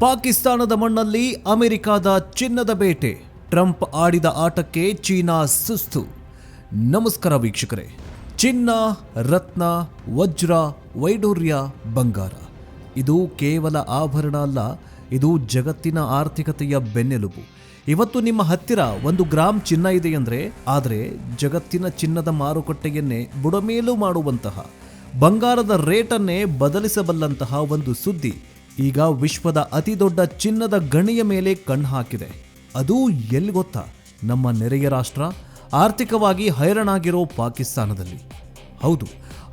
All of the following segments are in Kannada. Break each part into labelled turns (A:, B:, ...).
A: ಪಾಕಿಸ್ತಾನದ ಮಣ್ಣಲ್ಲಿ ಅಮೆರಿಕದ ಚಿನ್ನದ ಬೇಟೆ. ಟ್ರಂಪ್ ಆಡಿದ ಆಟಕ್ಕೆ ಚೀನಾ ಸುಸ್ತು. ನಮಸ್ಕಾರ ವೀಕ್ಷಕರೇ. ಚಿನ್ನ, ರತ್ನ, ವಜ್ರ, ವೈಡೂರ್ಯ, ಬಂಗಾರ ಇದು ಕೇವಲ ಆಭರಣ ಅಲ್ಲ, ಇದು ಜಗತ್ತಿನ ಆರ್ಥಿಕತೆಯ ಬೆನ್ನೆಲುಬು. ಇವತ್ತು ನಿಮ್ಮ ಹತ್ತಿರ 1 ಗ್ರಾಂ ಚಿನ್ನ ಇದೆಯಂದ್ರೆ, ಆದರೆ ಜಗತ್ತಿನ ಚಿನ್ನದ ಮಾರುಕಟ್ಟೆಯನ್ನೇ ಬುಡಮೇಲು ಮಾಡುವಂತಹ, ಬಂಗಾರದ ರೇಟನ್ನೇ ಬದಲಿಸಬಲ್ಲಂತಹ ಒಂದು ಸುದ್ದಿ ಈಗ ವಿಶ್ವದ ಅತಿ ದೊಡ್ಡ ಚಿನ್ನದ ಗಣಿಯ ಮೇಲೆ ಕಣ್ಣು ಹಾಕಿದೆ. ಅದು ಎಲ್ಲಿ ಗೊತ್ತಾ? ನಮ್ಮ ನೆರೆಯ ರಾಷ್ಟ್ರ, ಆರ್ಥಿಕವಾಗಿ ಹೈರಾಣಾಗಿರೋ ಪಾಕಿಸ್ತಾನದಲ್ಲಿ. ಹೌದು,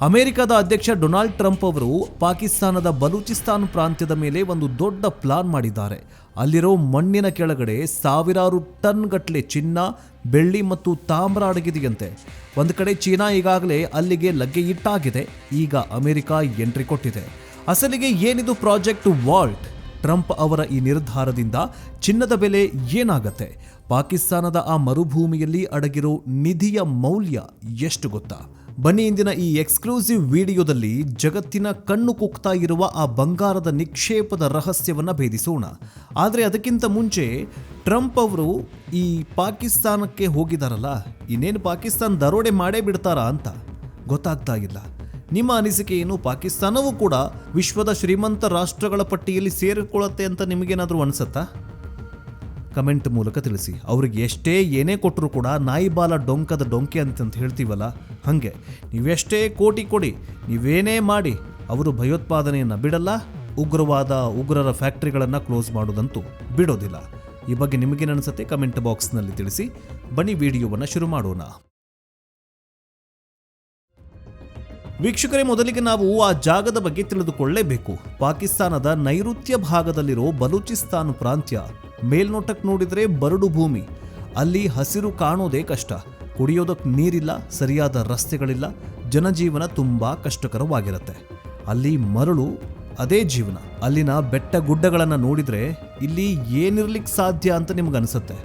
A: ಅಮೆರಿಕದ ಅಧ್ಯಕ್ಷ ಡೊನಾಲ್ಡ್ ಟ್ರಂಪ್ ಅವರು ಪಾಕಿಸ್ತಾನದ ಬಲೂಚಿಸ್ತಾನ್ ಪ್ರಾಂತ್ಯದ ಮೇಲೆ ಒಂದು ದೊಡ್ಡ ಪ್ಲಾನ್ ಮಾಡಿದ್ದಾರೆ. ಅಲ್ಲಿರೋ ಮಣ್ಣಿನ ಕೆಳಗಡೆ ಸಾವಿರಾರು ಟನ್ ಗಟ್ಟಲೆ ಚಿನ್ನ, ಬೆಳ್ಳಿ ಮತ್ತು ತಾಮ್ರ ಅಡಗಿದೆಯಂತೆ. ಒಂದು ಕಡೆ ಚೀನಾ ಈಗಾಗಲೇ ಅಲ್ಲಿಗೆ ಲಗ್ಗೆ ಇಟ್ಟಾಗಿದೆ. ಈಗ ಅಮೆರಿಕ ಎಂಟ್ರಿ ಕೊಟ್ಟಿದೆ. ಅಸಲಿಗೆ ಏನಿದು ಪ್ರಾಜೆಕ್ಟ್ ವಾಲ್ಟ್? ಟ್ರಂಪ್ ಅವರ ಈ ನಿರ್ಧಾರದಿಂದ ಚಿನ್ನದ ಬೆಲೆ ಏನಾಗತ್ತೆ? ಪಾಕಿಸ್ತಾನದ ಆ ಮರುಭೂಮಿಯಲ್ಲಿ ಅಡಗಿರೋ ನಿಧಿಯ ಮೌಲ್ಯ ಎಷ್ಟು ಗೊತ್ತಾ? ಬನ್ನಿ ಇಂದಿನ ಈ ಎಕ್ಸ್ಕ್ಲೂಸಿವ್ ವಿಡಿಯೋದಲ್ಲಿ ಜಗತ್ತಿನ ಕಣ್ಣು ಕುಕ್ತಾ ಇರುವ ಆ ಬಂಗಾರದ ನಿಕ್ಷೇಪದ ರಹಸ್ಯವನ್ನು ಭೇದಿಸೋಣ. ಆದರೆ ಅದಕ್ಕಿಂತ ಮುಂಚೆ ಟ್ರಂಪ್ ಅವರು ಈ ಪಾಕಿಸ್ತಾನಕ್ಕೆ ಹೋಗಿದಾರಲ್ಲ, ಇನ್ನೇನು ಪಾಕಿಸ್ತಾನ ದರೋಡೆ ಮಾಡೇ ಬಿಡ್ತಾರಾ ಅಂತ ಗೊತ್ತಾಗ್ತಾ ಇಲ್ಲ. ನಿಮ್ಮ ಅನಿಸಿಕೆ ಏನು? ಪಾಕಿಸ್ತಾನವೂ ಕೂಡ ವಿಶ್ವದ ಶ್ರೀಮಂತ ರಾಷ್ಟ್ರಗಳ ಪಟ್ಟಿಯಲ್ಲಿ ಸೇರಿಕೊಳ್ಳುತ್ತೆ ಅಂತ ನಿಮಗೇನಾದರೂ ಅನಿಸುತ್ತಾ? ಕಮೆಂಟ್ ಮೂಲಕ ತಿಳಿಸಿ. ಅವ್ರಿಗೆ ಎಷ್ಟೇ ಏನೇ ಕೊಟ್ಟರು ಕೂಡ ನಾಯಿ ಬಾಲ ಡೊಂಕದ ಡೊಂಕೆ ಅಂತ ಹೇಳ್ತೀವಲ್ಲ, ಹಾಗೆ ನೀವೆಷ್ಟೇ ಕೋಟಿ ಕೊಡಿ, ನೀವೇನೇ ಮಾಡಿ, ಅವರು ಭಯೋತ್ಪಾದನೆಯನ್ನು ಬಿಡಲ್ಲ, ಉಗ್ರರ ಫ್ಯಾಕ್ಟ್ರಿಗಳನ್ನು ಕ್ಲೋಸ್ ಮಾಡೋದಂತೂ ಬಿಡೋದಿಲ್ಲ. ಈ ಬಗ್ಗೆ ನಿಮಗೇನು ಅನಿಸುತ್ತೆ? ಕಮೆಂಟ್ ಬಾಕ್ಸ್ನಲ್ಲಿ ತಿಳಿಸಿ. ಬನ್ನಿ ವಿಡಿಯೋವನ್ನು ಶುರು ಮಾಡೋಣ. ವೀಕ್ಷಕರೇ, ಮೊದಲಿಗೆ ನಾವು ಆ ಜಾಗದ ಬಗ್ಗೆ ತಿಳಿದುಕೊಳ್ಳಲೇಬೇಕು. ಪಾಕಿಸ್ತಾನದ ನೈಋತ್ಯ ಭಾಗದಲ್ಲಿರೋ ಬಲೂಚಿಸ್ತಾನ್ ಪ್ರಾಂತ್ಯ ಮೇಲ್ನೋಟಕ್ಕೆ ನೋಡಿದರೆ ಬರಡು ಭೂಮಿ. ಅಲ್ಲಿ ಹಸಿರು ಕಾಣೋದೇ ಕಷ್ಟ. ಕುಡಿಯೋದಕ್ಕೆ ನೀರಿಲ್ಲ, ಸರಿಯಾದ ರಸ್ತೆಗಳಿಲ್ಲ, ಜನಜೀವನ ತುಂಬಾ ಕಷ್ಟಕರವಾಗಿರುತ್ತೆ. ಅಲ್ಲಿ ಮರಳು ಅದೇ ಜೀವನ. ಅಲ್ಲಿನ ಬೆಟ್ಟ ಗುಡ್ಡಗಳನ್ನು ನೋಡಿದರೆ ಇಲ್ಲಿ ಏನಿರ್ಲಿಕ್ಕೆ ಸಾಧ್ಯ ಅಂತ ನಿಮ್ಗನ್ಸುತ್ತೆ.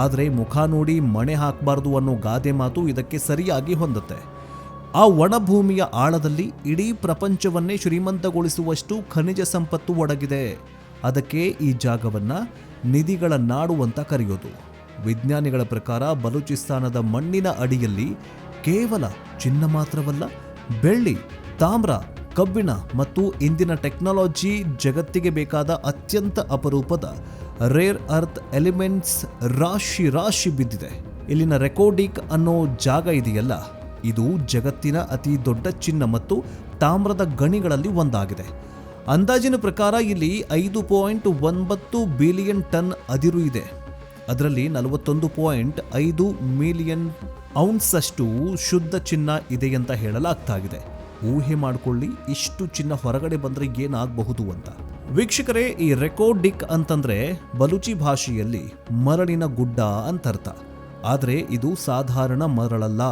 A: ಆದರೆ ಮುಖ ನೋಡಿ ಮಣೆ ಹಾಕಬಾರ್ದು ಅನ್ನೋ ಗಾದೆ ಮಾತು ಇದಕ್ಕೆ ಸರಿಯಾಗಿ ಹೊಂದುತ್ತೆ. ಆ ಒಣಭೂಮಿಯ ಆಳದಲ್ಲಿ ಇಡೀ ಪ್ರಪಂಚವನ್ನೇ ಶ್ರೀಮಂತಗೊಳಿಸುವಷ್ಟು ಖನಿಜ ಸಂಪತ್ತು ಒಡಗಿದೆ. ಅದಕ್ಕೆ ಈ ಜಾಗವನ್ನು ನಿಧಿಗಳ ನಾಡು ಅಂತ ಕರೆಯೋದು. ವಿಜ್ಞಾನಿಗಳ ಪ್ರಕಾರ ಬಲೂಚಿಸ್ತಾನದ ಮಣ್ಣಿನ ಅಡಿಯಲ್ಲಿ ಕೇವಲ ಚಿನ್ನ ಮಾತ್ರವಲ್ಲ, ಬೆಳ್ಳಿ, ತಾಮ್ರ, ಕಬ್ಬಿಣ ಮತ್ತು ಇಂದಿನ ಟೆಕ್ನಾಲಜಿ ಜಗತ್ತಿಗೆ ಬೇಕಾದ ಅತ್ಯಂತ ಅಪರೂಪದ ರೇರ್ ಅರ್ತ್ ಎಲಿಮೆಂಟ್ಸ್ ರಾಶಿ ಬಿದ್ದಿದೆ. ಇಲ್ಲಿನ ರೆಕೋರ್ಡಿಕ್ ಅನ್ನೋ ಜಾಗ ಇದೆಯಲ್ಲ, ಇದು ಜಗತ್ತಿನ ಅತಿ ದೊಡ್ಡ ಚಿನ್ನ ಮತ್ತು ತಾಮ್ರದ ಗಣಿಗಳಲ್ಲಿ ಒಂದಾಗಿದೆ. ಅಂದಾಜಿನ ಪ್ರಕಾರ ಇಲ್ಲಿ 5.9 ಬಿಲಿಯನ್ ಟನ್ ಅದಿರು ಇದೆ. ಅದರಲ್ಲಿ 41.5 ಮಿಲಿಯನ್ ಔನ್ಸ್ ಅಷ್ಟು ಶುದ್ಧ ಚಿನ್ನ ಇದೆ ಅಂತ ಹೇಳಲಾಗ್ತಾ ಇದೆ. ಊಹೆ ಮಾಡಿಕೊಳ್ಳಿ, ಇಷ್ಟು ಚಿನ್ನ ಹೊರಗಡೆ ಬಂದರೆ ಏನಾಗಬಹುದು ಅಂತ. ವೀಕ್ಷಕರೇ, ಈ ರೆಕೋರ್ಡಿಕ್ ಅಂತಂದ್ರೆ ಬಲೂಚಿ ಭಾಷೆಯಲ್ಲಿ ಮರಳಿನ ಗುಡ್ಡ ಅಂತರ್ಥ. ಆದರೆ ಇದು ಸಾಧಾರಣ ಮರಳಲ್ಲ,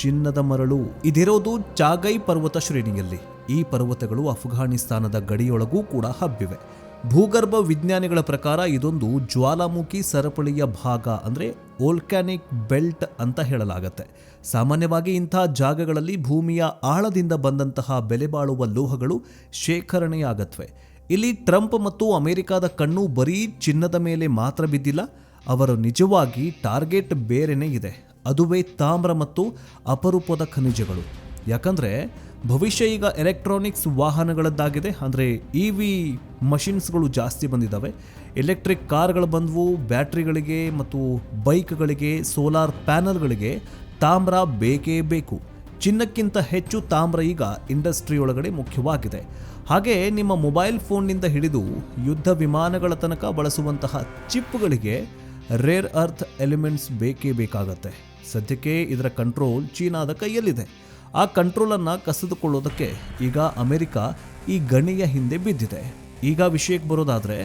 A: ಚಿನ್ನದ ಮರಳು. ಇದಿರೋದು ಚಾಗೈ ಪರ್ವತ ಶ್ರೇಣಿಯಲ್ಲಿ. ಈ ಪರ್ವತಗಳು ಅಫ್ಘಾನಿಸ್ತಾನದ ಗಡಿಯೊಳಗೂ ಕೂಡ ಹಬ್ಬಿವೆ. ಭೂಗರ್ಭ ವಿಜ್ಞಾನಿಗಳ ಪ್ರಕಾರ ಇದೊಂದು ಜ್ವಾಲಾಮುಖಿ ಸರಪಳಿಯ ಭಾಗ, ಅಂದರೆ ವೋಲ್ಕ್ಯಾನಿಕ್ ಬೆಲ್ಟ್ ಅಂತ ಹೇಳಲಾಗತ್ತೆ. ಸಾಮಾನ್ಯವಾಗಿ ಇಂಥ ಜಾಗಗಳಲ್ಲಿ ಭೂಮಿಯ ಆಳದಿಂದ ಬಂದಂತಹ ಬೆಲೆಬಾಳುವ ಲೋಹಗಳು ಶೇಖರಣೆಯಾಗತ್ವೆ. ಇಲ್ಲಿ ಟ್ರಂಪ್ ಮತ್ತು ಅಮೆರಿಕದ ಕಣ್ಣು ಬರೀ ಚಿನ್ನದ ಮೇಲೆ ಮಾತ್ರ ಬಿದ್ದಿಲ್ಲ. ಅವರ ನಿಜವಾಗಿ ಟಾರ್ಗೆಟ್ ಬೇರೆನೇ ಇದೆ. ಅದುವೇ ತಾಮ್ರ ಮತ್ತು ಅಪರೂಪದ ಖನಿಜಗಳು. ಯಾಕಂದರೆ ಭವಿಷ್ಯ ಈಗ ಎಲೆಕ್ಟ್ರಾನಿಕ್ಸ್ ವಾಹನಗಳದ್ದಾಗಿದೆ. ಅಂದರೆ EV ಮಷಿನ್ಸ್ಗಳು ಜಾಸ್ತಿ ಬಂದಿದ್ದಾವೆ. ಎಲೆಕ್ಟ್ರಿಕ್ ಕಾರ್ಗಳು ಬಂದವು. ಬ್ಯಾಟ್ರಿಗಳಿಗೆ ಮತ್ತು ಬೈಕ್ಗಳಿಗೆ, ಸೋಲಾರ್ ಪ್ಯಾನಲ್ಗಳಿಗೆ ತಾಮ್ರ ಬೇಕೇ ಬೇಕು. ಚಿನ್ನಕ್ಕಿಂತ ಹೆಚ್ಚು ತಾಮ್ರ ಈಗ ಇಂಡಸ್ಟ್ರಿ ಒಳಗಡೆ ಮುಖ್ಯವಾಗಿದೆ. ಹಾಗೆ ನಿಮ್ಮ ಮೊಬೈಲ್ ಫೋನ್ನಿಂದ ಹಿಡಿದು ಯುದ್ಧ ವಿಮಾನಗಳ ತನಕ ಬಳಸುವಂತಹ ಚಿಪ್ಗಳಿಗೆ ರೇರ್ ಅರ್ತ್ ಎಲಿಮೆಂಟ್ಸ್ ಬೇಕೇ ಬೇಕಾಗತ್ತೆ. ಸದ್ಯಕ್ಕೆ ಇದರ ಕಂಟ್ರೋಲ್ ಚೀನಾದ ಕೈಯಲ್ಲಿದೆ. ಆ ಕಂಟ್ರೋಲನ್ನು ಕಸಿದುಕೊಳ್ಳೋದಕ್ಕೆ ಈಗ ಅಮೆರಿಕ ಈ ಗಣಿಯ ಹಿಂದೆ ಬಿದ್ದಿದೆ. ಈಗ ವಿಷಯಕ್ಕೆ ಬರೋದಾದರೆ,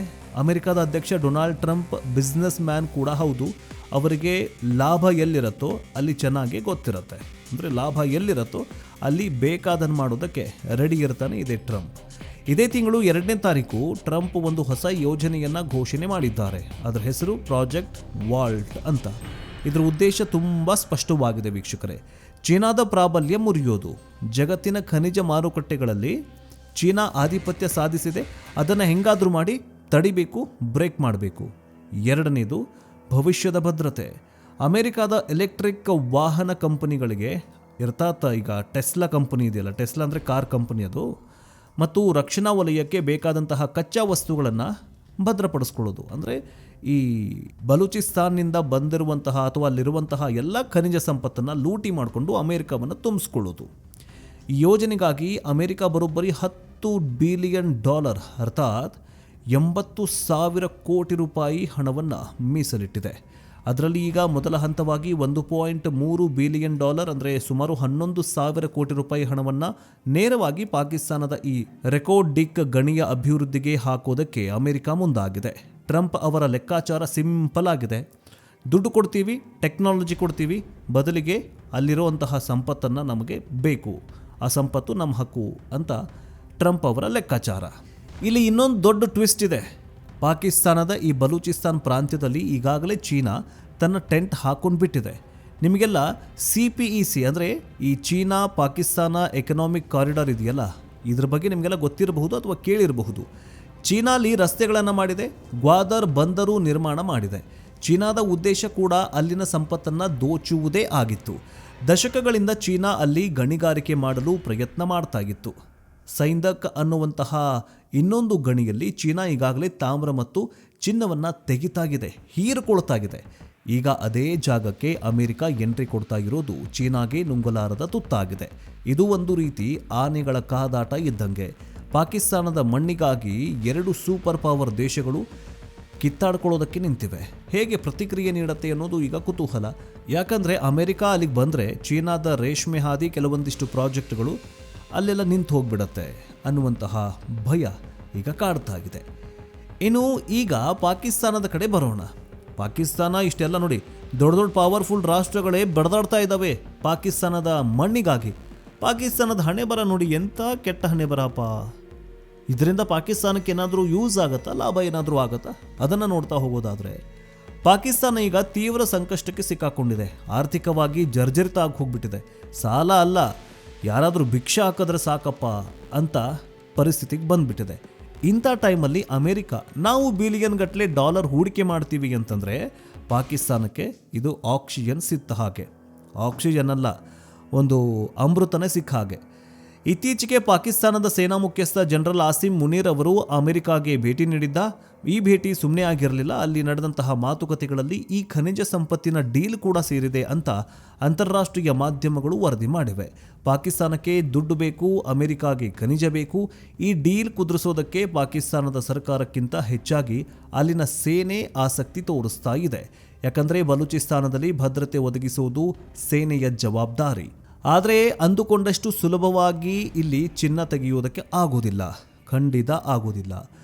A: ಅಮೆರಿಕದ ಅಧ್ಯಕ್ಷ ಡೊನಾಲ್ಡ್ ಟ್ರಂಪ್ ಬಿಸ್ನೆಸ್ ಮ್ಯಾನ್ ಕೂಡ ಹೌದು. ಅವರಿಗೆ ಲಾಭ ಎಲ್ಲಿರುತ್ತೋ ಅಲ್ಲಿ ಚೆನ್ನಾಗಿ ಗೊತ್ತಿರುತ್ತೆ. ಅಂದರೆ ಲಾಭ ಎಲ್ಲಿರುತ್ತೋ ಅಲ್ಲಿ ಬೇಕಾದನ್ನು ಮಾಡೋದಕ್ಕೆ ರೆಡಿ ಇರ್ತಾನೆ ಇದೆ ಟ್ರಂಪ್. ಇದೇ ತಿಂಗಳು 2ನೇ ತಾರೀಕು ಟ್ರಂಪ್ ಒಂದು ಹೊಸ ಯೋಜನೆಯನ್ನು ಘೋಷಣೆ ಮಾಡಿದ್ದಾರೆ. ಅದರ ಹೆಸರು ಪ್ರಾಜೆಕ್ಟ್ ವಾಲ್ಟ್ ಅಂತ. ಇದರ ಉದ್ದೇಶ ತುಂಬ ಸ್ಪಷ್ಟವಾಗಿದೆ ವೀಕ್ಷಕರೇ. ಚೀನಾದ ಪ್ರಾಬಲ್ಯ ಮುರಿಯೋದು. ಜಗತ್ತಿನ ಖನಿಜ ಮಾರುಕಟ್ಟೆಗಳಲ್ಲಿ ಚೀನಾ ಆಧಿಪತ್ಯ ಸಾಧಿಸಿದೆ. ಅದನ್ನು ಹೆಂಗಾದರೂ ಮಾಡಿ ತಡಿಬೇಕು, ಬ್ರೇಕ್ ಮಾಡಬೇಕು. ಎರಡನೇದು ಭವಿಷ್ಯದ ಭದ್ರತೆ. ಅಮೆರಿಕಾದ ಎಲೆಕ್ಟ್ರಿಕ್ ವಾಹನ ಕಂಪನಿಗಳಿಗೆ ಅರ್ಥಾತ್ ಈಗ ಟೆಸ್ಲಾ ಕಂಪನಿ ಇದೆಯಲ್ಲ, ಟೆಸ್ಲಾ ಅಂದರೆ ಕಾರ್ ಕಂಪನಿ ಅದು, ಮತ್ತು ರಕ್ಷಣಾ ವಲಯಕ್ಕೆ ಬೇಕಾದಂತಹ ಕಚ್ಚಾ ವಸ್ತುಗಳನ್ನು ಭದ್ರಪಡಿಸ್ಕೊಳ್ಳೋದು. ಅಂದರೆ ಈ ಬಲೂಚಿಸ್ತಾನ್ನಿಂದ ಬಂದಿರುವಂತಹ ಅಥವಾ ಅಲ್ಲಿರುವಂತಹ ಎಲ್ಲ ಖನಿಜ ಸಂಪತ್ತನ್ನು ಲೂಟಿ ಮಾಡಿಕೊಂಡು ಅಮೆರಿಕವನ್ನು ತುಂಬಿಸ್ಕೊಳ್ಳೋದು. ಈ ಯೋಜನೆಗಾಗಿ ಅಮೆರಿಕ ಬರೋಬ್ಬರಿ $10 ಬಿಲಿಯನ್ ಅರ್ಥಾತ್ 80,000 ಕೋಟಿ ರೂಪಾಯಿ ಹಣವನ್ನು ಮೀಸಲಿಟ್ಟಿದೆ. ಅದರಲ್ಲಿ ಈಗ ಮೊದಲ ಹಂತವಾಗಿ $1.3 ಬಿಲಿಯನ್ ಅಂದರೆ ಸುಮಾರು 11,000 ಕೋಟಿ ರೂಪಾಯಿ ಹಣವನ್ನು ನೇರವಾಗಿ ಪಾಕಿಸ್ತಾನದ ಈ ರೆಕೋರ್ಡಿಕ್ ಗಣಿಯ ಅಭಿವೃದ್ಧಿಗೆ ಹಾಕೋದಕ್ಕೆ ಅಮೆರಿಕ ಮುಂದಾಗಿದೆ. ಟ್ರಂಪ್ ಅವರ ಲೆಕ್ಕಾಚಾರ ಸಿಂಪಲ್ ಆಗಿದೆ. ದುಡ್ಡು ಕೊಡ್ತೀವಿ, ಟೆಕ್ನಾಲಜಿ ಕೊಡ್ತೀವಿ, ಬದಲಿಗೆ ಅಲ್ಲಿರುವಂತಹ ಸಂಪತ್ತನ್ನು ನಮಗೆ ಬೇಕು, ಆ ಸಂಪತ್ತು ನಮ್ಮ ಹಕ್ಕು ಅಂತ ಟ್ರಂಪ್ ಅವರ ಲೆಕ್ಕಾಚಾರ. ಇಲ್ಲಿ ಇನ್ನೊಂದು ದೊಡ್ಡ ಟ್ವಿಸ್ಟ್ ಇದೆ. ಪಾಕಿಸ್ತಾನದ ಈ ಬಲೂಚಿಸ್ತಾನ್ ಪ್ರಾಂತ್ಯದಲ್ಲಿ ಈಗಾಗಲೇ ಚೀನಾ ತನ್ನ ಟೆಂಟ್ ಹಾಕೊಂಡ್ಬಿಟ್ಟಿದೆ. ನಿಮಗೆಲ್ಲ CPEC ಅಂದರೆ ಈ ಚೀನಾ ಪಾಕಿಸ್ತಾನ ಎಕನಾಮಿಕ್ ಕಾರಿಡಾರ್ ಇದೆಯಲ್ಲ, ಇದ್ರ ಬಗ್ಗೆ ನಿಮಗೆಲ್ಲ ಗೊತ್ತಿರಬಹುದು ಅಥವಾ ಕೇಳಿರಬಹುದು. ಚೀನಾಲಿ ರಸ್ತೆಗಳನ್ನು ಮಾಡಿದೆ, ಗ್ವಾದರ್ ಬಂದರು ನಿರ್ಮಾಣ ಮಾಡಿದೆ. ಚೀನಾದ ಉದ್ದೇಶ ಕೂಡ ಅಲ್ಲಿನ ಸಂಪತ್ತನ್ನು ದೋಚುವುದೇ ಆಗಿತ್ತು. ದಶಕಗಳಿಂದ ಚೀನಾ ಅಲ್ಲಿ ಗಣಿಗಾರಿಕೆ ಮಾಡಲು ಪ್ರಯತ್ನ ಮಾಡ್ತಾ ಇತ್ತು. ಸೈಂದಕ್ ಅನ್ನುವಂತಹ ಇನ್ನೊಂದು ಗಣಿಯಲ್ಲಿ ಚೀನಾ ಈಗಾಗಲೇ ತಾಮ್ರ ಮತ್ತು ಚಿನ್ನವನ್ನು ತೆಗಿತಾಗಿದೆ, ಹೀರಿಕೊಳ್ತಾಗಿದೆ. ಈಗ ಅದೇ ಜಾಗಕ್ಕೆ ಅಮೆರಿಕ ಎಂಟ್ರಿ ಕೊಡ್ತಾ ಇರೋದು ಚೀನಾಗೆ ನುಂಗಲಾರದ ತುತ್ತಾಗಿದೆ. ಇದು ಒಂದು ರೀತಿ ಆನೆಗಳ ಕಾದಾಟ ಇದ್ದಂಗೆ. ಪಾಕಿಸ್ತಾನದ ಮಣ್ಣಿಗಾಗಿ 2 ಸೂಪರ್ ಪವರ್ ದೇಶಗಳು ಕಿತ್ತಾಡ್ಕೊಳ್ಳೋದಕ್ಕೆ ನಿಂತಿವೆ. ಹೇಗೆ ಪ್ರತಿಕ್ರಿಯೆ ನೀಡುತ್ತೆ ಅನ್ನೋದು ಈಗ ಕುತೂಹಲ. ಯಾಕಂದರೆ ಅಮೆರಿಕ ಅಲ್ಲಿಗೆ ಬಂದರೆ ಚೀನಾದ ರೇಷ್ಮೆ ಹಾದಿ ಕೆಲವೊಂದಿಷ್ಟು ಪ್ರಾಜೆಕ್ಟ್ಗಳು ಅಲ್ಲೆಲ್ಲ ನಿಂತು ಹೋಗ್ಬಿಡತ್ತೆ ಅನ್ನುವಂತಹ ಭಯ ಈಗ ಕಾಡ್ತಾ ಇದೆ. ಇನ್ನು ಈಗ ಪಾಕಿಸ್ತಾನದ ಕಡೆ ಬರೋಣ. ಪಾಕಿಸ್ತಾನ ಇಷ್ಟೆಲ್ಲ ನೋಡಿ, ದೊಡ್ಡ ದೊಡ್ಡ ಪವರ್ಫುಲ್ ರಾಷ್ಟ್ರಗಳೇ ಬಡದಾಡ್ತಾ ಇದ್ದಾವೆ ಪಾಕಿಸ್ತಾನದ ಮಣ್ಣಿಗಾಗಿ. ಪಾಕಿಸ್ತಾನದ ಹಣೆ ಬರ ನೋಡಿ, ಎಂಥ ಕೆಟ್ಟ ಹಣೆ ಬರಪ್ಪ. ಇದರಿಂದ ಪಾಕಿಸ್ತಾನಕ್ಕೆ ಏನಾದರೂ ಯೂಸ್ ಆಗುತ್ತಾ, ಲಾಭ ಏನಾದರೂ ಆಗುತ್ತಾ? ಅದನ್ನು ನೋಡ್ತಾ ಹೋಗೋದಾದರೆ ಪಾಕಿಸ್ತಾನ ಈಗ ತೀವ್ರ ಸಂಕಷ್ಟಕ್ಕೆ ಸಿಕ್ಕಾಕೊಂಡಿದೆ. ಆರ್ಥಿಕವಾಗಿ ಜರ್ಜರಿತ ಆಗಿ ಹೋಗ್ಬಿಟ್ಟಿದೆ. ಸಾಲ ಅಲ್ಲ, ಯಾರಾದರೂ ಭಿಕ್ಷೆ ಹಾಕಿದ್ರೆ ಸಾಕಪ್ಪ ಅಂತ ಪರಿಸ್ಥಿತಿಗೆ ಬಂದ್ಬಿಟ್ಟಿದೆ. ಇಂಥ ಟೈಮಲ್ಲಿ ಅಮೆರಿಕ ನಾವು ಬಿಲಿಯನ್ ಗಟ್ಟಲೆ ಡಾಲರ್ ಹೂಡಿಕೆ ಮಾಡ್ತೀವಿ ಅಂತಂದರೆ ಪಾಕಿಸ್ತಾನಕ್ಕೆ ಇದು ಆಕ್ಸಿಜನ್ ಸಿಕ್ಕ ಹಾಗೆ. ಆಕ್ಸಿಜನ್ ಅಲ್ಲ, ಒಂದು ಅಮೃತನೇ ಸಿಕ್ಕ ಹಾಗೆ. ಇತ್ತೀಚೆಗೆ ಪಾಕಿಸ್ತಾನದ ಸೇನಾ ಮುಖ್ಯಸ್ಥ ಜನರಲ್ ಆಸಿಮ್ ಮುನೀರ್ ಅವರು ಅಮೆರಿಕಾಗೆ ಭೇಟಿ ನೀಡಿದ್ದ. ಈ ಭೇಟಿ ಸುಮ್ಮನೆ ಆಗಿರಲಿಲ್ಲ. ಅಲ್ಲಿ ನಡೆದಂತಹ ಮಾತುಕತೆಗಳಲ್ಲಿ ಈ ಖನಿಜ ಸಂಪತ್ತಿನ ಡೀಲ್ ಕೂಡ ಸೇರಿದೆ ಅಂತ ಅಂತಾರಾಷ್ಟ್ರೀಯ ಮಾಧ್ಯಮಗಳು ವರದಿ ಮಾಡಿವೆ. ಪಾಕಿಸ್ತಾನಕ್ಕೆ ದುಡ್ಡು ಬೇಕು, ಅಮೆರಿಕಾಗೆ ಖನಿಜ ಬೇಕು. ಈ ಡೀಲ್ ಕುದುರಿಸೋದಕ್ಕೆ ಪಾಕಿಸ್ತಾನದ ಸರ್ಕಾರಕ್ಕಿಂತ ಹೆಚ್ಚಾಗಿ ಅಲ್ಲಿನ ಸೇನೆ ಆಸಕ್ತಿ ತೋರಿಸ್ತಾ ಇದೆ. ಯಾಕಂದರೆ ಬಲೂಚಿಸ್ತಾನದಲ್ಲಿ ಭದ್ರತೆ ಒದಗಿಸುವುದು ಸೇನೆಯ ಜವಾಬ್ದಾರಿ. ಆದರೆ ಅಂದುಕೊಂಡಷ್ಟು ಸುಲಭವಾಗಿ ಇಲ್ಲಿ ಚಿನ್ನ ತೆಗೆಯುವುದಕ್ಕೆ ಆಗೋದಿಲ್ಲ, ಖಂಡಿತ ಆಗೋದಿಲ್ಲ.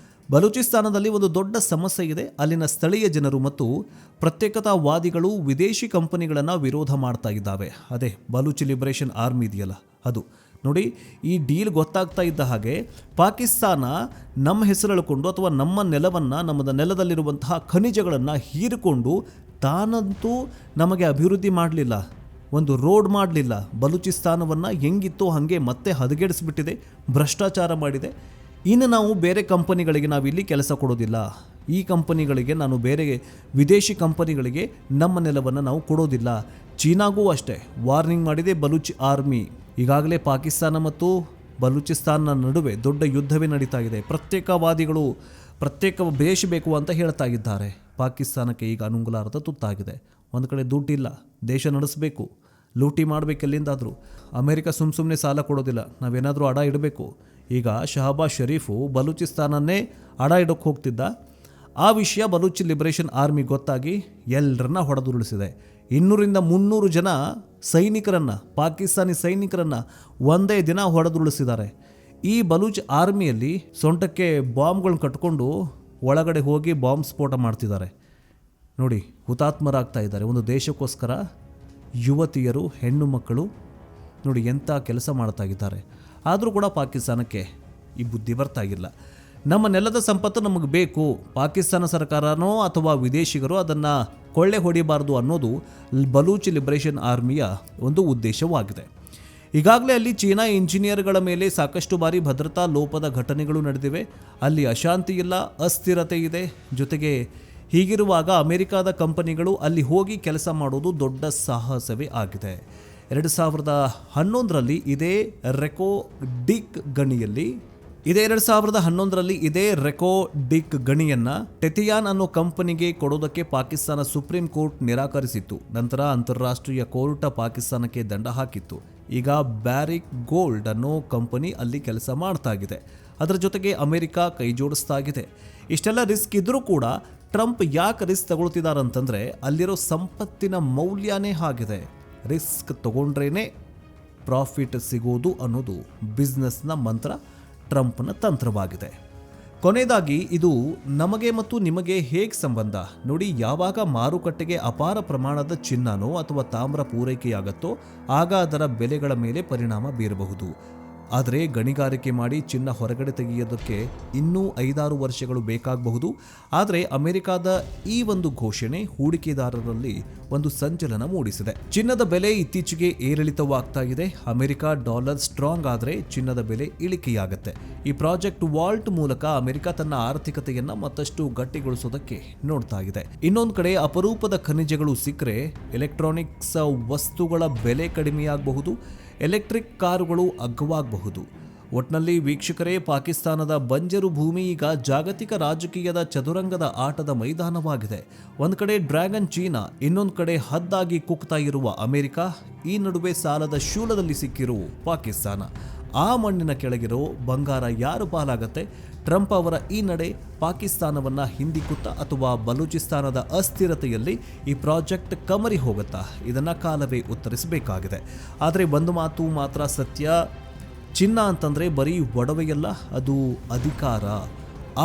A: ಬಲೂಚಿಸ್ತಾನದಲ್ಲಿ ಒಂದು ದೊಡ್ಡ ಸಮಸ್ಯೆ ಇದೆ. ಅಲ್ಲಿನ ಸ್ಥಳೀಯ ಜನರು ಮತ್ತು ಪ್ರತ್ಯೇಕತಾವಾದಿಗಳು ವಿದೇಶಿ ಕಂಪನಿಗಳನ್ನು ವಿರೋಧ ಮಾಡ್ತಾ ಇದ್ದಾವೆ. ಅದೇ ಬಲೂಚಿ ಲಿಬರೇಷನ್ ಆರ್ಮಿ ಇದೆಯಲ್ಲ ಅದು. ನೋಡಿ, ಈ ಡೀಲ್ ಗೊತ್ತಾಗ್ತಾ ಇದ್ದ ಹಾಗೆ ಪಾಕಿಸ್ತಾನ ನಮ್ಮ ಹೆಸರು ಹೇಳ್ಕೊಂಡು ಅಥವಾ ನಮ್ಮ ನೆಲವನ್ನು, ನಮ್ಮದ ನೆಲದಲ್ಲಿರುವಂತಹ ಖನಿಜಗಳನ್ನು ಹೀರಿಕೊಂಡು ತಾನಂತೂ ನಮಗೆ ಅಭಿವೃದ್ಧಿ ಮಾಡಲಿಲ್ಲ, ಒಂದು ರೋಡ್ ಮಾಡಲಿಲ್ಲ. ಬಲೂಚಿಸ್ತಾನವನ್ನು ಹೆಂಗಿತ್ತು ಹಾಗೆ ಮತ್ತೆ ಹದಗೆಡಿಸ್ಬಿಟ್ಟಿದೆ, ಭ್ರಷ್ಟಾಚಾರ ಮಾಡಿದೆ. ಇನ್ನು ನಾವು ಬೇರೆ ಕಂಪನಿಗಳಿಗೆ ನಾವಿಲ್ಲಿ ಕೆಲಸ ಕೊಡೋದಿಲ್ಲ, ಈ ಕಂಪನಿಗಳಿಗೆ, ನಾನು ಬೇರೆ ವಿದೇಶಿ ಕಂಪನಿಗಳಿಗೆ ನಮ್ಮ ನೆಲವನ್ನು ನಾವು ಕೊಡೋದಿಲ್ಲ. ಚೀನಾಗೂ ಅಷ್ಟೇ ವಾರ್ನಿಂಗ್ ಮಾಡಿದೆ ಬಲೂಚ್ ಆರ್ಮಿ. ಈಗಾಗಲೇ ಪಾಕಿಸ್ತಾನ ಮತ್ತು ಬಲೂಚಿಸ್ತಾನ ನಡುವೆ ದೊಡ್ಡ ಯುದ್ಧವೇ ನಡೀತಾ ಇದೆ. ಪ್ರತ್ಯೇಕವಾದಿಗಳು ಪ್ರತ್ಯೇಕ ದೇಶ ಬೇಕು ಅಂತ ಹೇಳ್ತಾ ಇದ್ದಾರೆ. ಪಾಕಿಸ್ತಾನಕ್ಕೆ ಈಗ ಅನುಕೂಲಾರದ ತುತ್ತಾಗಿದೆ. ಒಂದು ಕಡೆ ದುಡ್ಡಿಲ್ಲ, ದೇಶ ನಡೆಸಬೇಕು, ಲೂಟಿ ಮಾಡಬೇಕು ಎಲ್ಲಿಂದಾದರೂ. ಅಮೆರಿಕ ಸುಮ್ಮನೆ ಸಾಲ ಕೊಡೋದಿಲ್ಲ, ನಾವೇನಾದರೂ ಅಡ ಇಡಬೇಕು. ಈಗ ಶಹಬಾಜ್ ಶರೀಫು ಬಲೂಚಿಸ್ತಾನನ್ನೇ ಅಡ ಇಡೋಕ್ಕೆ ಹೋಗ್ತಿದ್ದ. ಆ ವಿಷಯ ಬಲೂಚಿ ಲಿಬರೇಷನ್ ಆರ್ಮಿ ಗೊತ್ತಾಗಿ ಎಲ್ಲರನ್ನ ಹೊಡೆದುರುಳಿಸಿದೆ. 200-300 ಜನ ಸೈನಿಕರನ್ನು, ಪಾಕಿಸ್ತಾನಿ ಸೈನಿಕರನ್ನು ಒಂದೇ ದಿನ ಹೊಡೆದುರುಳಿಸಿದ್ದಾರೆ. ಈ ಬಲೂಚ್ ಆರ್ಮಿಯಲ್ಲಿ ಸೊಂಟಕ್ಕೆ ಬಾಂಬ್ಗಳನ್ನ ಕಟ್ಕೊಂಡು ಒಳಗಡೆ ಹೋಗಿ ಬಾಂಬ್ ಸ್ಫೋಟ ಮಾಡ್ತಿದ್ದಾರೆ. ನೋಡಿ, ಹುತಾತ್ಮರಾಗ್ತಾ ಇದ್ದಾರೆ ಒಂದು ದೇಶಕ್ಕೋಸ್ಕರ. ಯುವತಿಯರು, ಹೆಣ್ಣು ಮಕ್ಕಳು ನೋಡಿ ಎಂಥ ಕೆಲಸ ಮಾಡ್ತಾ ಇದ್ದಾರೆ. ಆದರೂ ಕೂಡ ಪಾಕಿಸ್ತಾನಕ್ಕೆ ಈ ಬುದ್ಧಿ ಬರ್ತಾಗಿಲ್ಲ. ನಮ್ಮ ನೆಲದ ಸಂಪತ್ತು ನಮಗೆ ಬೇಕು, ಪಾಕಿಸ್ತಾನ ಸರ್ಕಾರನೋ ಅಥವಾ ವಿದೇಶಿಗರು ಅದನ್ನು ಕೊಳ್ಳೆ ಹೊಡಿಬಾರ್ದು ಅನ್ನೋದು ಬಲೂಚಿ ಲಿಬರೇಷನ್ ಆರ್ಮಿಯ ಒಂದು ಉದ್ದೇಶವಾಗಿದೆ. ಈಗಾಗಲೇ ಅಲ್ಲಿ ಚೀನಾ ಇಂಜಿನಿಯರ್ಗಳ ಮೇಲೆ ಸಾಕಷ್ಟು ಬಾರಿ ಭದ್ರತಾ ಲೋಪದ ಘಟನೆಗಳು ನಡೆದಿವೆ. ಅಲ್ಲಿ ಅಶಾಂತಿ ಇಲ್ಲ, ಅಸ್ಥಿರತೆ ಇದೆ. ಜೊತೆಗೆ ಹೀಗಿರುವಾಗ ಅಮೆರಿಕದ ಕಂಪನಿಗಳು ಅಲ್ಲಿ ಹೋಗಿ ಕೆಲಸ ಮಾಡೋದು ದೊಡ್ಡ ಸಾಹಸವೇ ಆಗಿದೆ. 2011ರಲ್ಲಿ ಇದೇ ರೆಕೋ ಡಿಕ್ ಗಣಿಯನ್ನು ಟೆತಿಯಾನ್ ಅನ್ನೋ ಕಂಪನಿಗೆ ಕೊಡೋದಕ್ಕೆ ಪಾಕಿಸ್ತಾನ ಸುಪ್ರೀಂ ಕೋರ್ಟ್ ನಿರಾಕರಿಸಿತ್ತು. ನಂತರ ಅಂತಾರಾಷ್ಟ್ರೀಯ ಕೋರ್ಟ್ ಪಾಕಿಸ್ತಾನಕ್ಕೆ ದಂಡ ಹಾಕಿತ್ತು. ಈಗ ಬ್ಯಾರಿಕ್ ಗೋಲ್ಡ್ ಅನ್ನೋ ಕಂಪನಿ ಅಲ್ಲಿ ಕೆಲಸ ಮಾಡ್ತಾ ಇದೆ. ಅದರ ಜೊತೆಗೆ ಅಮೆರಿಕ ಕೈ ಜೋಡಿಸ್ತಾ ಇದೆ. ಇಷ್ಟೆಲ್ಲ ರಿಸ್ಕ್ ಇದ್ರೂ ಕೂಡ ಟ್ರಂಪ್ ಯಾಕೆ ರಿಸ್ಕ್ ತಗೊಳ್ತಿದಾರಂತಂದ್ರೆ ಅಲ್ಲಿರೋ ಸಂಪತ್ತಿನ ಮೌಲ್ಯನೇ ಆಗಿದೆ. ರಿಸ್ಕ್ ತಗೊಂಡ್ರೇನೆ ಪ್ರಾಫಿಟ್ ಸಿಗೋದು ಅನ್ನೋದು ಬಿಸ್ನೆಸ್ನ ಮಂತ್ರ, ಟ್ರಂಪ್ನ ತಂತ್ರವಾಗಿದೆ. ಕೊನೆಯದಾಗಿ ಇದು ನಮಗೆ ಮತ್ತು ನಿಮಗೆ ಹೇಗೆ ಸಂಬಂಧ ನೋಡಿ. ಯಾವಾಗ ಮಾರುಕಟ್ಟೆಗೆ ಅಪಾರ ಪ್ರಮಾಣದ ಚಿನ್ನನೋ ಅಥವಾ ತಾಮ್ರ ಪೂರೈಕೆಯಾಗತ್ತೋ ಆಗ ಅದರ ಬೆಲೆಗಳ ಮೇಲೆ ಪರಿಣಾಮ ಬೀರಬಹುದು. ಆದರೆ ಗಣಿಗಾರಿಕೆ ಮಾಡಿ ಚಿನ್ನ ಹೊರಗಡೆ ತೆಗೆಯೋದಕ್ಕೆ ಇನ್ನೂ 5-6 ವರ್ಷಗಳು ಬೇಕಾಗಬಹುದು. ಆದರೆ ಅಮೆರಿಕದ ಈ ಒಂದು ಘೋಷಣೆ ಹೂಡಿಕೆದಾರರಲ್ಲಿ ಒಂದು ಸಂಚಲನ ಮೂಡಿಸಿದೆ. ಚಿನ್ನದ ಬೆಲೆ ಇತ್ತೀಚೆಗೆ ಏರಿಳಿತವಾಗ್ತಾ ಇದೆ. ಅಮೆರಿಕ ಡಾಲರ್ ಸ್ಟ್ರಾಂಗ್ ಆದರೆ ಚಿನ್ನದ ಬೆಲೆ ಇಳಿಕೆಯಾಗುತ್ತೆ. ಈ ಪ್ರಾಜೆಕ್ಟ್ ವಾಲ್ಟ್ ಮೂಲಕ ಅಮೆರಿಕ ತನ್ನ ಆರ್ಥಿಕತೆಯನ್ನ ಮತ್ತಷ್ಟು ಗಟ್ಟಿಗೊಳಿಸೋದಕ್ಕೆ ನೋಡ್ತಾ ಇದೆ. ಇನ್ನೊಂದು ಕಡೆ ಅಪರೂಪದ ಖನಿಜಗಳು ಸಿಕ್ಕರೆ ಎಲೆಕ್ಟ್ರಾನಿಕ್ಸ್ ವಸ್ತುಗಳ ಬೆಲೆ ಕಡಿಮೆಯಾಗಬಹುದು, ಎಲೆಕ್ಟ್ರಿಕ್ ಕಾರುಗಳು ಅಗ್ಗವಾಗಬಹುದು. ಒಟ್ನಲ್ಲಿ ವೀಕ್ಷಕರೇ, ಪಾಕಿಸ್ತಾನದ ಬಂಜರು ಭೂಮಿ ಈಗ ಜಾಗತಿಕ ರಾಜಕೀಯದ ಚದುರಂಗದ ಆಟದ ಮೈದಾನವಾಗಿದೆ. ಒಂದು ಕಡೆ ಡ್ರ್ಯಾಗನ್ ಚೀನಾ, ಇನ್ನೊಂದು ಕಡೆ ಹದ್ದಾಗಿ ಕುಗ್ತಾ ಇರುವ ಅಮೆರಿಕ, ಈ ನಡುವೆ ಸಾಲದ ಶೂಲದಲ್ಲಿ ಸಿಕ್ಕಿರುವ ಪಾಕಿಸ್ತಾನ. ಆ ಮಣ್ಣಿನ ಕೆಳಗಿರೋ ಬಂಗಾರ ಯಾರು ಪಾಲಾಗತ್ತೆ? ಟ್ರಂಪ್ ಅವರ ಈ ನಡೆ ಪಾಕಿಸ್ತಾನವನ್ನ ಹಿಂದಿಕ್ಕುತ್ತಾ ಅಥವಾ ಬಲೂಚಿಸ್ತಾನದ ಅಸ್ಥಿರತೆಯಲ್ಲಿ ಈ ಪ್ರಾಜೆಕ್ಟ್ ಕಮರಿ ಹೋಗುತ್ತಾ? ಇದನ್ನ ಕಾಲವೇ ಉತ್ತರಿಸಬೇಕಾಗಿದೆ. ಆದರೆ ಒಂದು ಮಾತು ಮಾತ್ರ ಸತ್ಯ, ಚಿನ್ನ ಅಂತಂದ್ರೆ ಬರೀ ಒಡವೆಯಲ್ಲ, ಅದು ಅಧಿಕಾರ.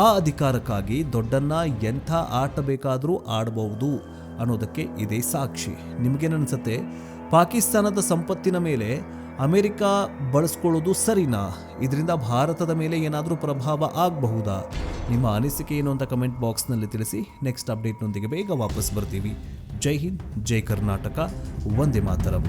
A: ಆ ಅಧಿಕಾರಕ್ಕಾಗಿ ದೊಡ್ಡನ್ನ ಎಂಥ ಆಟ ಬೇಕಾದರೂ ಆಡಬಹುದು ಅನ್ನೋದಕ್ಕೆ ಇದೇ ಸಾಕ್ಷಿ. ನಿಮಗೇನನ್ಸುತ್ತೆ? ಪಾಕಿಸ್ತಾನದ ಸಂಪತ್ತಿನ ಮೇಲೆ ಅಮೆರಿಕ ಬಳಸ್ಕೊಳ್ಳೋದು ಸರಿನಾ? ಇದರಿಂದ ಭಾರತದ ಮೇಲೆ ಏನಾದರೂ ಪ್ರಭಾವ ಆಗಬಹುದಾ? ನಿಮ್ಮ ಅನಿಸಿಕೆ ಏನು ಅಂತ ಕಮೆಂಟ್ ಬಾಕ್ಸ್ನಲ್ಲಿ ತಿಳಿಸಿ. ನೆಕ್ಸ್ಟ್ ಅಪ್ಡೇಟ್ನೊಂದಿಗೆ ಬೇಗ ವಾಪಸ್ ಬರ್ತೀವಿ. ಜೈ ಹಿಂದ್, ಜೈ ಕರ್ನಾಟಕ, ವಂದೇ ಮಾತರಂ.